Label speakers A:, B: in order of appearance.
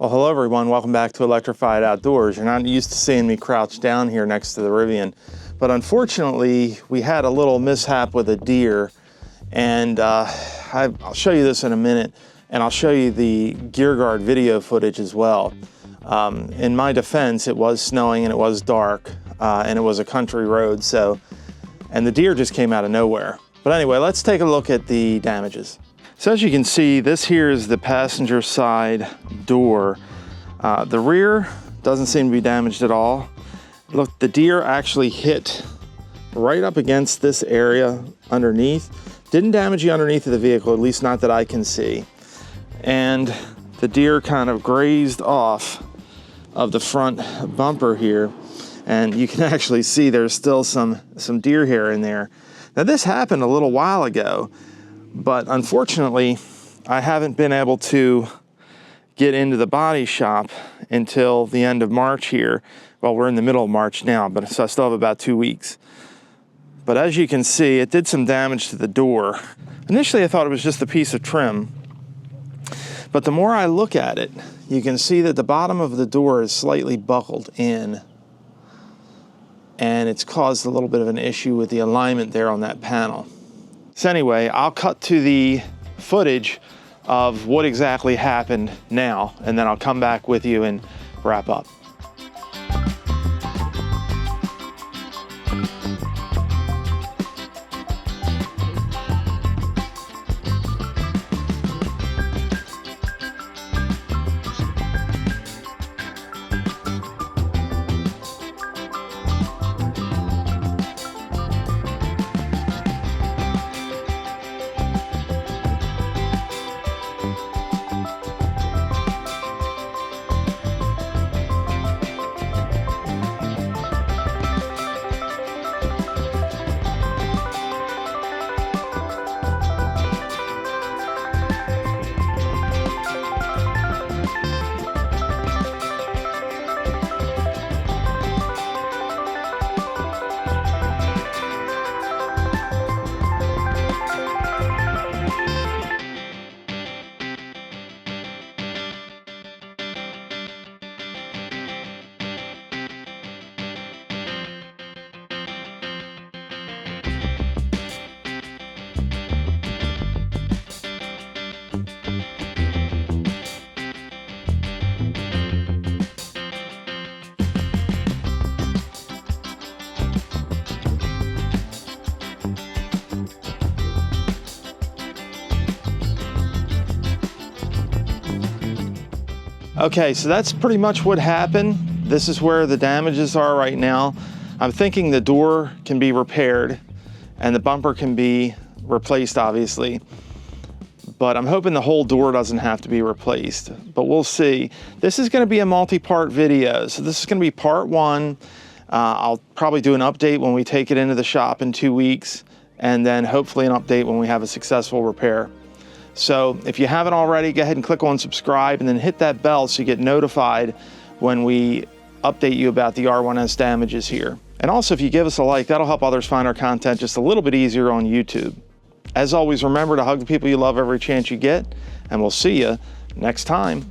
A: Well, hello everyone, welcome back to Electrified Outdoors. You're not used to seeing me crouched down here next to the Rivian, but unfortunately we had a little mishap with a deer, and I'll show you this in a minute, and I'll show you the gear guard video footage as well. In my defense, it was snowing and it was dark, and it was a country road, and the deer just came out of nowhere. But anyway, let's take a look at the damages. So as you can see, this here is the passenger side door. The rear doesn't seem to be damaged at all. Look, the deer actually hit right up against this area underneath. Didn't damage the underneath of the vehicle, at least not that I can see. And the deer kind of grazed off of the front bumper here. And you can actually see there's still some deer hair in there. Now this happened a little while ago, but unfortunately, I haven't been able to get into the body shop until the end of March here. Well, we're in the middle of March now, but so I still have about 2 weeks. But as you can see, it did some damage to the door. Initially, I thought it was just a piece of trim, but the more I look at it, you can see that the bottom of the door is slightly buckled in, and it's caused a little bit of an issue with the alignment there on that panel. So anyway, I'll cut to the footage of what exactly happened now, and then I'll come back with you and wrap up. Okay, so that's pretty much what happened. This is where the damages are right now. I'm thinking the door can be repaired and the bumper can be replaced, obviously. But I'm hoping the whole door doesn't have to be replaced, but we'll see. This is gonna be a multi-part video. So this is gonna be part one. I'll probably do an update when we take it into the shop in 2 weeks, and then hopefully an update when we have a successful repair. So if you haven't already, go ahead and click on subscribe and then hit that bell so you get notified when we update you about the R1S damages here. And also, if you give us a like, that'll help others find our content just a little bit easier on YouTube. As always, remember to hug the people you love every chance you get, and we'll see you next time.